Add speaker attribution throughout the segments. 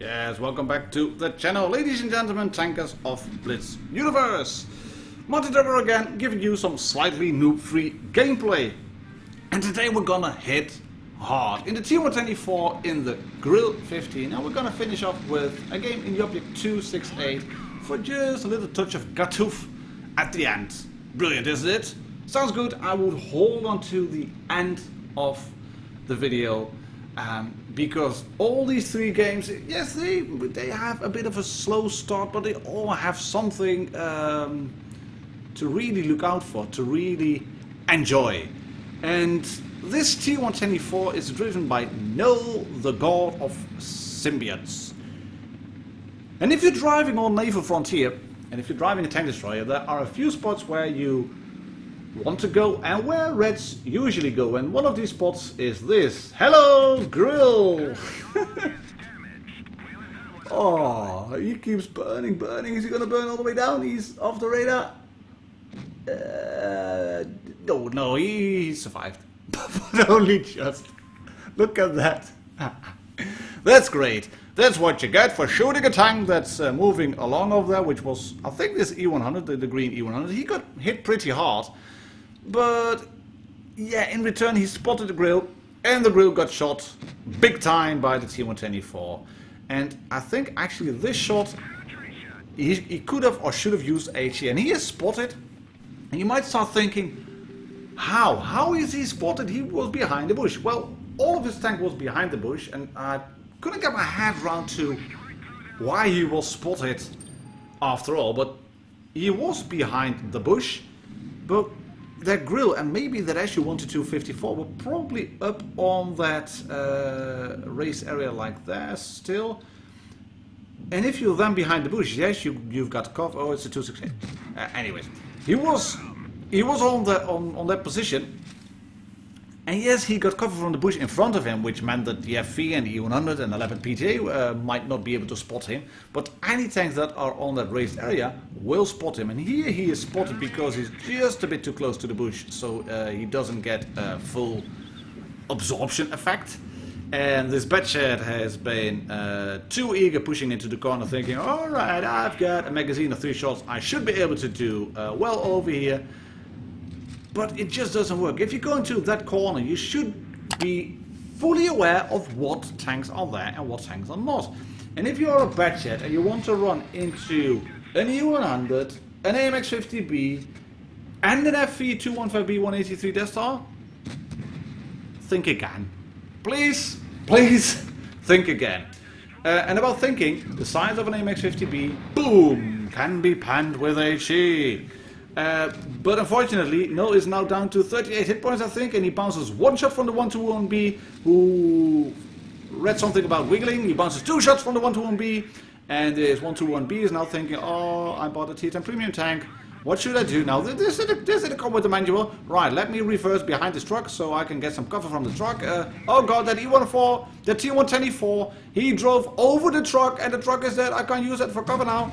Speaker 1: Yes, welcome back to the channel, ladies and gentlemen, tankers of Blitz Universe. martindoggerwotb again, giving you some slightly noob-free gameplay. And today we're gonna hit hard in the T124 in the Grille 15, and we're gonna finish off with a game in the object 268 for just a little touch of Gatov at the end. Brilliant, isn't it? Sounds good. I would hold on to the end of the video. Because all these three games, yes, they have a bit of a slow start, but they all have something to really look out for, to really enjoy. And this T124 is driven by No, the God of Symbiotes. And if you're driving on Naval Frontier, and if you're driving a tank destroyer, there are a few spots where you want to go and where Reds usually go, and one of these spots is this. Hello, Grille! Oh, he keeps burning. Is he gonna burn all the way down? He's off the radar. No, he survived. But only just. Look at that. That's great. That's what you get for shooting a tank that's moving along over there, which was, I think, this E100, the green E100. He got hit pretty hard. But yeah, in return he spotted the Grille, and the Grille got shot big time by the T124. And I think actually this shot he could have or should have used HE, and he is spotted. And you might start thinking, how is he spotted? He was behind the bush. Well, all of his tank was behind the bush, and I couldn't get my head around to why he was spotted after all. But he was behind the bush, but that Grille and maybe that SU-122-54 were probably up on that race area like there still. And if you're then behind the bush, yes, you've got cover. Oh, it's a 268. Anyways, he was on that position, and yes, he got cover from the bush in front of him, which meant that the FV and the E100 and 11 PTA might not be able to spot him. But any tanks that are on that raised area will spot him, and here he is spotted because he's just a bit too close to the bush, so he doesn't get a full absorption effect. And this Batchat has been too eager, pushing into the corner, thinking, alright, I've got a magazine of 3 shots, I should be able to do well over here. But it just doesn't work. If you go into that corner, you should be fully aware of what tanks are there and what tanks are not. And if you're a Batchat and you want to run into an E100, an AMX-50B, and an FV-215B-183 Death Star, think again. Please think again. And about thinking, the size of an AMX-50B, boom, can be panned with HE. But unfortunately, No is now down to 38 hit points, I think, and he bounces one shot from the 121B, who read something about wiggling. He bounces 2 shots from the 121B, and his 121B is now thinking, oh, I bought a T10 premium tank. What should I do now? This didn't come with the manual. Right, let me reverse behind this truck so I can get some cover from the truck. Oh god, that E14, the T124, he drove over the truck, and the truck is dead. I can't use that for cover now.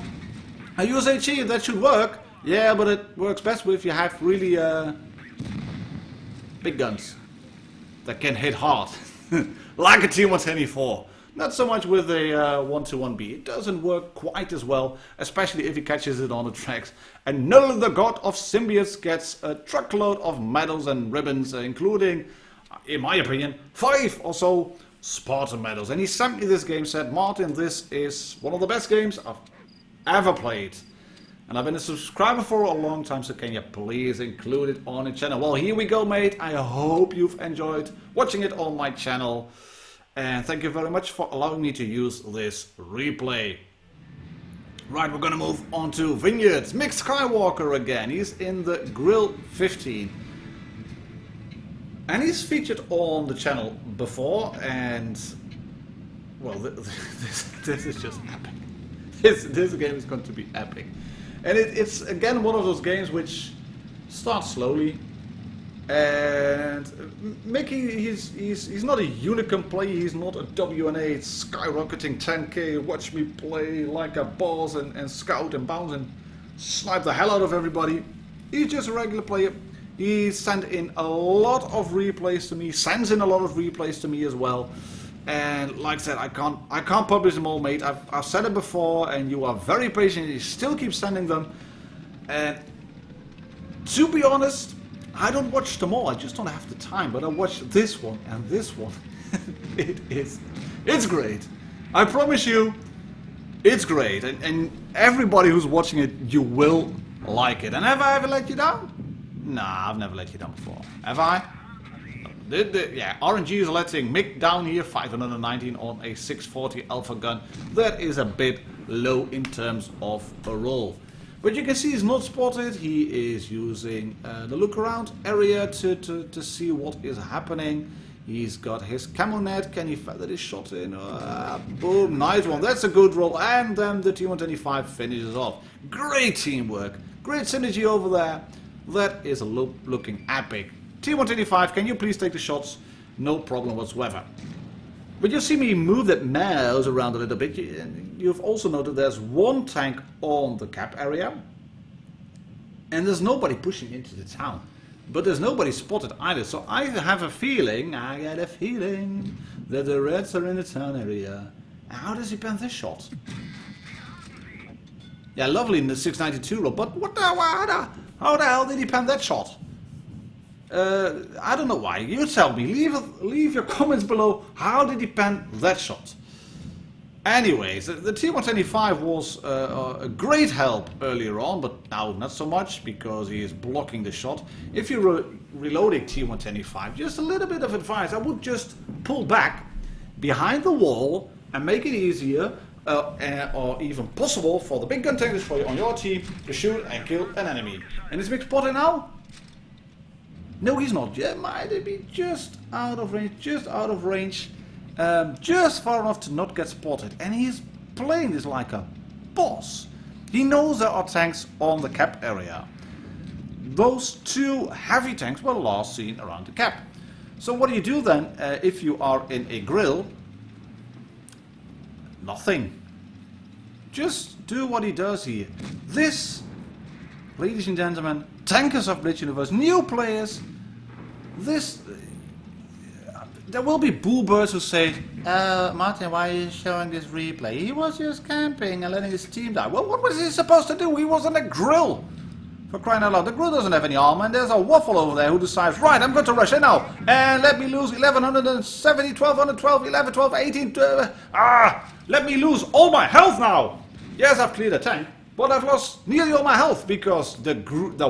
Speaker 1: I use HE, that should work. Yeah, but it works best if you have really big guns that can hit hard, like a T124. Not so much with a 121B. It doesn't work quite as well, especially if he catches it on the tracks. And No, the God of Symbiotes gets a truckload of medals and ribbons, including, in my opinion, 5 or so Spartan medals. And he sent me this game, said, Martin, this is one of the best games I've ever played. And I've been a subscriber for a long time, so can you please include it on the channel? Well, here we go, mate. I hope you've enjoyed watching it on my channel. And thank you very much for allowing me to use this replay. Right, we're going to move on to Vineyards. MIKSKYWALKER again. He's in the Grille 15. And he's featured on the channel before, and well, this is just epic. This game is going to be epic. And it's again one of those games which starts slowly, and Mickey, he's not a unicorn player, he's not a WNA skyrocketing 10k, watch me play like a boss and scout and bounce and snipe the hell out of everybody. He's just a regular player. He sends in a lot of replays to me as well. And like I said, I can't publish them all, mate. I've said it before, and you are very patient. You still keep sending them. And to be honest, I don't watch them all. I just don't have the time. But I watch this one and this one. It's great. I promise you, it's great. And everybody who's watching it, you will like it. And have I ever let you down? Nah, I've never let you down before. Have I? Yeah, RNG is letting Mick down here, 519 on a 640 alpha gun. That is a bit low in terms of a roll. But you can see he's not spotted. He is using the look around area to see what is happening. He's got his camo net. Can he feather this shot in? Boom, nice one. That's a good roll. And then the T125 finishes off. Great teamwork. Great synergy over there. That is looking epic. T125, can you please take the shots? No problem whatsoever. But you see me move that mouse around a little bit. You've also noted there's one tank on the cap area. And there's nobody pushing into the town. But there's nobody spotted either. So I have a feeling, that the Reds are in the town area. How does he pen this shot? Yeah, lovely in the 692 roll. But how the hell did he pen that shot? I don't know why. You tell me. Leave your comments below. How did he pen that shot? Anyways, the T125 was a great help earlier on, but now not so much because he is blocking the shot. If you're reloading T125, just a little bit of advice. I would just pull back behind the wall and make it easier or even possible for the big gun tankers on your team to shoot and kill an enemy. And is Mick spotted now? No, he's not. Yeah, might be just out of range, just far enough to not get spotted. And he's playing this like a boss. He knows there are tanks on the cap area. Those two heavy tanks were last seen around the cap. So what do you do then if you are in a Grille? Nothing. Just do what he does here. This, ladies and gentlemen, tankers of Blitz Universe, new players. This, there will be bullbirds who say, Martin, why are you showing this replay? He was just camping and letting his team die. Well, what was he supposed to do? He was in a Grille. For crying out loud, the Grille doesn't have any armor, and there's a waffle over there who decides, right, I'm going to rush in now, and let me lose 1170, 1212, 11, 12, 18, let me lose all my health now. Yes, I've cleared a tank. But I've lost nearly all my health because the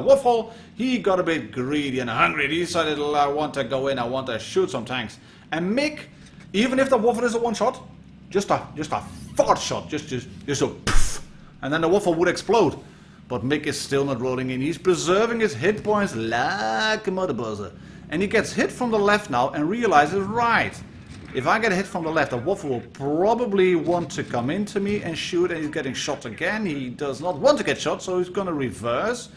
Speaker 1: waffle, he got a bit greedy and hungry. He decided, I want to go in, I want to shoot some tanks. And Mick, even if the waffle is a one shot, just a fart shot, just a poof, and then the waffle would explode. But Mick is still not rolling in. He's preserving his hit points like a mother buzzer. And he gets hit from the left now and realizes, right, if I get hit from the left, the waffle will probably want to come into me and shoot, and he's getting shot again. He does not want to get shot, so he's going to reverse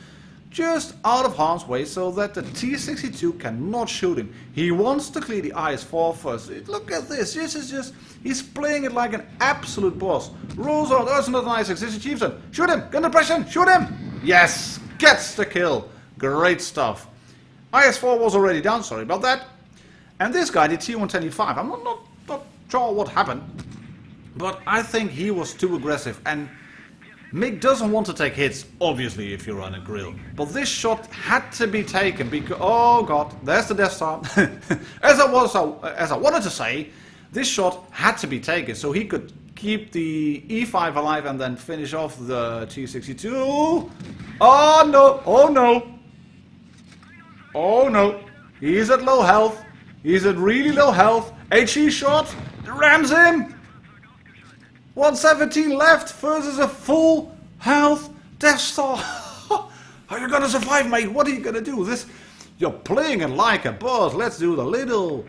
Speaker 1: just out of harm's way so that the T-62 cannot shoot him. He wants to clear the IS-4 first. Look at this. This is just, he's playing it like an absolute boss. Rolls on. That's not a nice exist chieftain. Shoot him. Gun depression. Shoot him. Yes. Gets the kill. Great stuff. IS-4 was already down. Sorry about that. And this guy, the T125, I'm not sure what happened, but I think he was too aggressive. And Mick doesn't want to take hits, obviously, if you're on a Grille. But this shot had to be taken because, oh god, there's the Death Star. as I wanted to say, this shot had to be taken so he could keep the E5 alive and then finish off the T-62. Oh no, oh no, oh no, he's at low health. He's at really low health. HE shot. Rams him. 117 left versus a full health Death Star. How are you gonna survive, mate? What are you gonna do? You're playing it like a boss. Let's do the little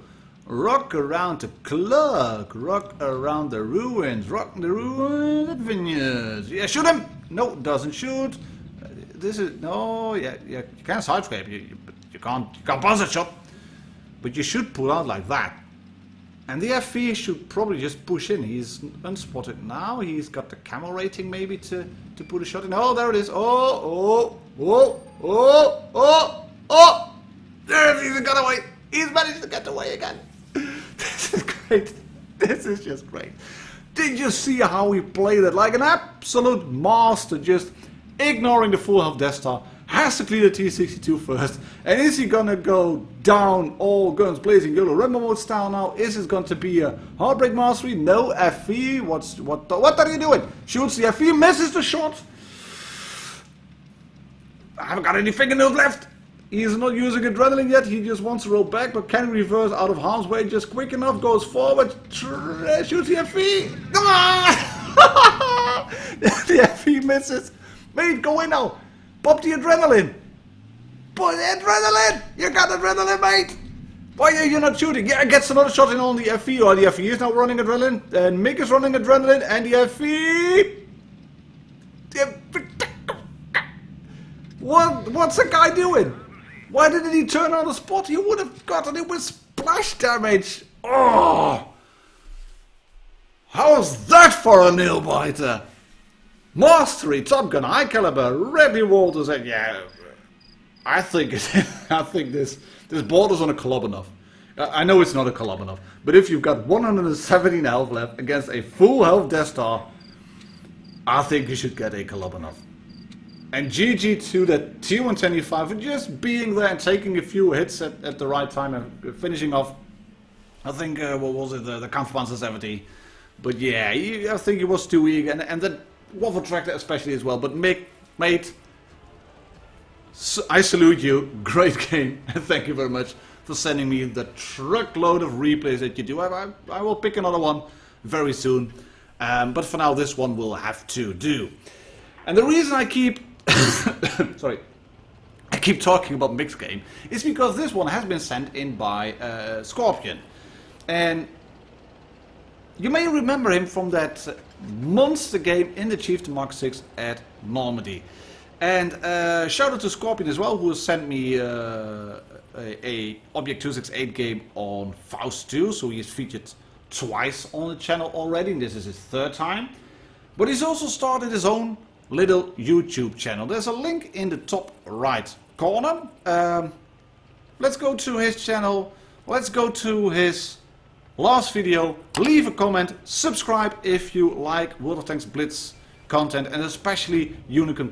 Speaker 1: rock around the clock. Rock around the ruins. Rock the ruins vineyards. Yeah, shoot him. No, doesn't shoot. This is no. Yeah. You can't side scrape. You can't buzz a shot. But you should pull out like that. And the FV should probably just push in. He's unspotted now. He's got the camo rating maybe to put a shot in. Oh, there it is. Oh. There, he's got away. He's managed to get away again. This is great. This is just great. Did you see how he played it? Like an absolute master, just ignoring the full health Death Star. Has to clear the T-62 first. And is he gonna go down all guns blazing YOLO Rambo mode style now? Is it going to be a Heartbreak Mastery? No, FE. What are you doing? Shoots the FE, misses the shot. I haven't got any fingernails left. He's not using adrenaline yet. He just wants to roll back, but can reverse out of harm's way just quick enough. Goes forward, shoots the FE. Ah! The FE misses. Mate, go in now. Pop the adrenaline. Put the adrenaline. You got adrenaline, mate. Why are you not shooting? Yeah, gets another shot in on the FE. Or the FE is now running adrenaline. And Mick is running adrenaline. And the FE. What's the guy doing? Why didn't he turn on the spot? He would have gotten it with splash damage. Oh! How's that for a nail biter? Mastery, Top Gun, High Caliber, Reddy Walters, and yeah, I think this borders on a club enough. I know it's not a club enough, but if you've got 117 health left against a full health Death Star, I think you should get a club enough. And GG to that T-125 for just being there and taking a few hits at the right time and finishing off, I think, what was it, the Kampfpanzer 70. But yeah, I think he was too eager, and that Waffle Tractor especially as well. But Mick, mate, I salute you. Great game, and thank you very much for sending me the truckload of replays that you do. I will pick another one very soon. But for now, this one will have to do. And the reason I keep sorry, I keep talking about Mick's game is because this one has been sent in by Scorpion, and you may remember him from that monster game in the Chieftain Mark 6 at Normandy. And shout out to Scorpion as well, who has sent me a Object 268 game on Faust 2, so he is featured twice on the channel already, and this is his third time. But he's also started his own little YouTube channel. There's a link in the top right corner. Let's go to his channel. Let's go to his last video. Leave a comment. Subscribe if you like World of Tanks Blitz content, and especially Unicum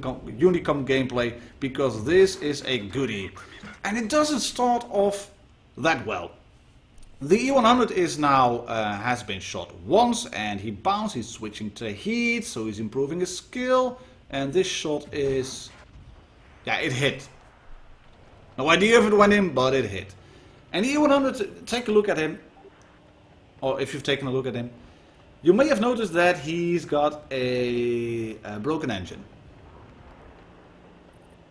Speaker 1: gameplay, because this is a goodie. And it doesn't start off that well. The E100 is now has been shot once, and he bounced. He's switching to heat, so he's improving his skill. And this shot is, yeah, it hit. No idea if it went in, but it hit. And the E100, take a look at him, or if you've taken a look at him, you may have noticed that he's got a broken engine.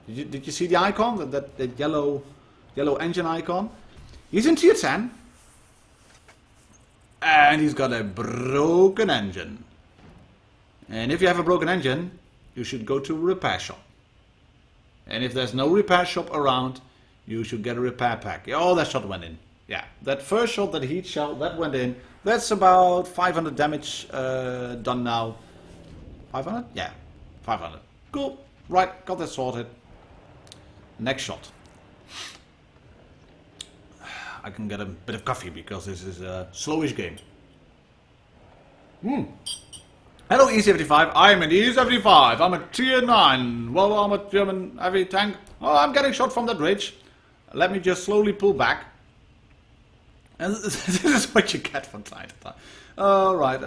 Speaker 1: Did you see the icon, that yellow engine icon? He's in tier 10. And he's got a broken engine. And if you have a broken engine, you should go to a repair shop. And if there's no repair shop around, you should get a repair pack. Oh, that shot went in. Yeah, that first shot, that heat shell, that went in. That's about 500 damage done now. 500? Yeah, 500. Cool. Right, got that sorted. Next shot. I can get a bit of coffee because this is a slowish game. Hello E75, I'm an E75, I'm a tier 9, well armored German heavy tank. Oh, I'm getting shot from that ridge. Let me just slowly pull back. And this is what you get from time to time. Alright,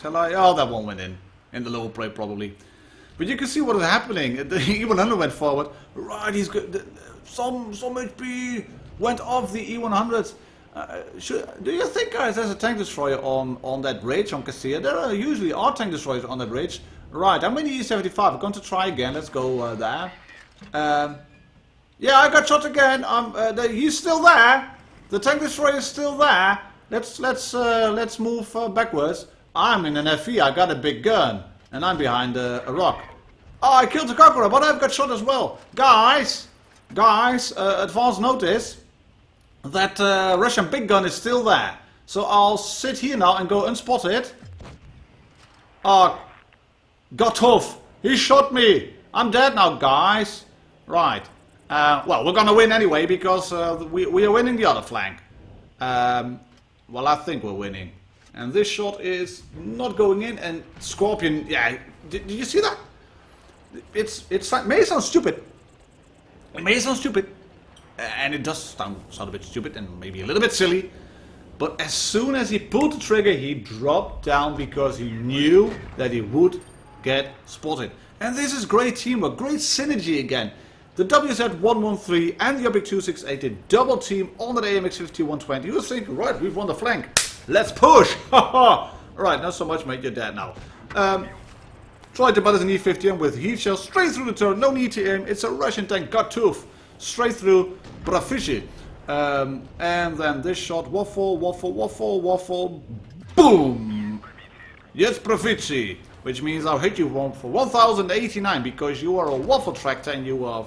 Speaker 1: shall I? Oh, that one went in the lower plate probably. But you can see what is happening. The E100 went forward. Right, he's good. Some HP went off the E100. Do you think, guys, there's a tank destroyer on that ridge on Cassia? There usually are tank destroyers on that ridge. Right, I'm in the E75. I'm going to try again. Let's go there. Yeah, I got shot again. He's still there. The tank destroyer is still there. Let's move backwards. I'm in an FE. I got a big gun, and I'm behind a rock. Oh, I killed the Conqueror, but I've got shot as well. Guys, advance notice that Russian big gun is still there. So I'll sit here now and go unspotted. Oh, Gatov, he shot me. I'm dead now, guys. Right. Well, we're gonna win anyway because we are winning the other flank. Well, I think we're winning. And this shot is not going in, and Scorpion, yeah, did you see that? It may sound stupid. It may sound stupid. And it does sound a bit stupid and maybe a little bit silly. But as soon as he pulled the trigger, he dropped down because he knew that he would get spotted. And this is great teamwork, great synergy again. The WZ-113 and the Object 268 did double team on that AMX-5120. You were thinking, right, we've won the flank. Let's push! Alright, not so much, mate, you're dead now. Tried to butt as an E50M with heat shells straight through the turret, no need to aim. It's a Russian tank, Gatov, straight through Brafici. And then this shot, waffle, boom! Yes, Brafici, which means I'll hit you for 1089 because you are a waffle tractor and you are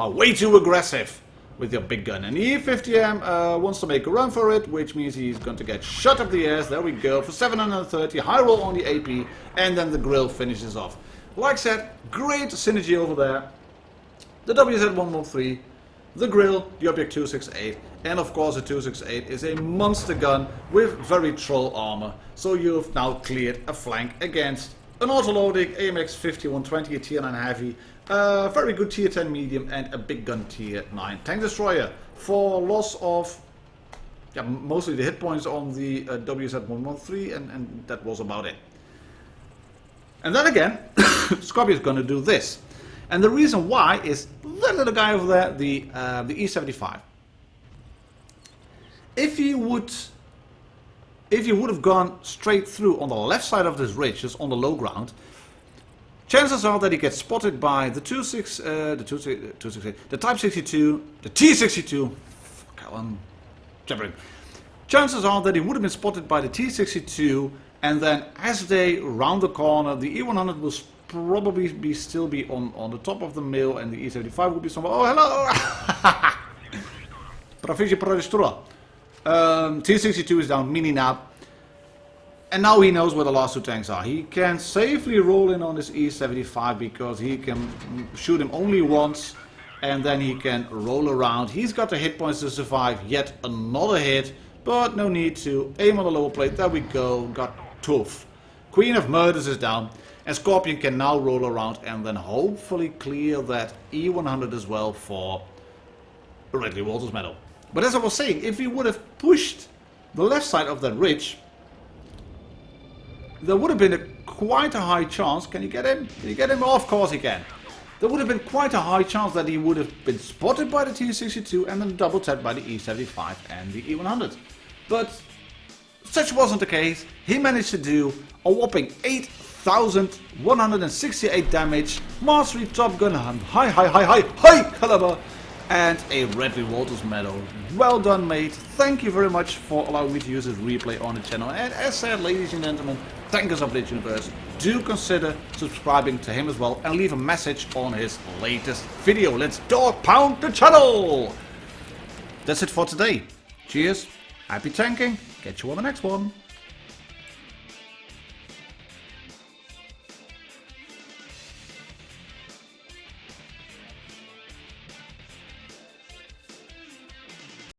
Speaker 1: way too aggressive with your big gun. And the E50M wants to make a run for it, which means he's going to get shot up the ass. There we go, for 730, high roll on the AP, and then the Grille finishes off. Like I said, great synergy over there. The WZ-113, the Grille, the Object 268, and of course the 268 is a monster gun with very troll armor. So you've now cleared a flank against an autoloading AMX-5120, a tier 9 heavy, very good tier 10 medium, and a big gun tier 9 tank destroyer for loss of mostly the hit points on the WZ-113, and that was about it. And then again, Scorpion is going to do this. And the reason why is that little guy over there, the E75. If you would have gone straight through on the left side of this ridge, just on the low ground, chances are that he gets spotted by the the Type 62, the T62. Fuck, I'm jabbering. Chances are that he would have been spotted by the T62, and then as they round the corner, the E100 will probably still be on the top of the mill, and the E75 will be somewhere. Oh, hello! Proficiency Pro Destroyer. T62 is down, mini now. And now he knows where the last two tanks are. He can safely roll in on this E75 because he can shoot him only once, and then he can roll around. He's got the hit points to survive yet another hit, but no need to aim on the lower plate. There we go, got tough. Queen of Murders is down, and Scorpion can now roll around and then hopefully clear that E100 as well for Ridley Walters medal. But as I was saying, if he would have pushed the left side of that ridge, there would have been quite a high chance. Can you get him? Can you get him? Oh, of course he can. There would have been quite a high chance that he would have been spotted by the T62 and then double tapped by the E75 and the E100. But such wasn't the case. He managed to do a whopping 8,168 damage, mastery, top gun, high caliber, and a Ridley Walters medal. Well done, mate. Thank you very much for allowing me to use this replay on the channel. And as said, ladies and gentlemen, tankers of Blitz Universe, do consider subscribing to him as well and leave a message on his latest video. Let's dog pound the channel! That's it for today. Cheers, happy tanking, catch you on the next one.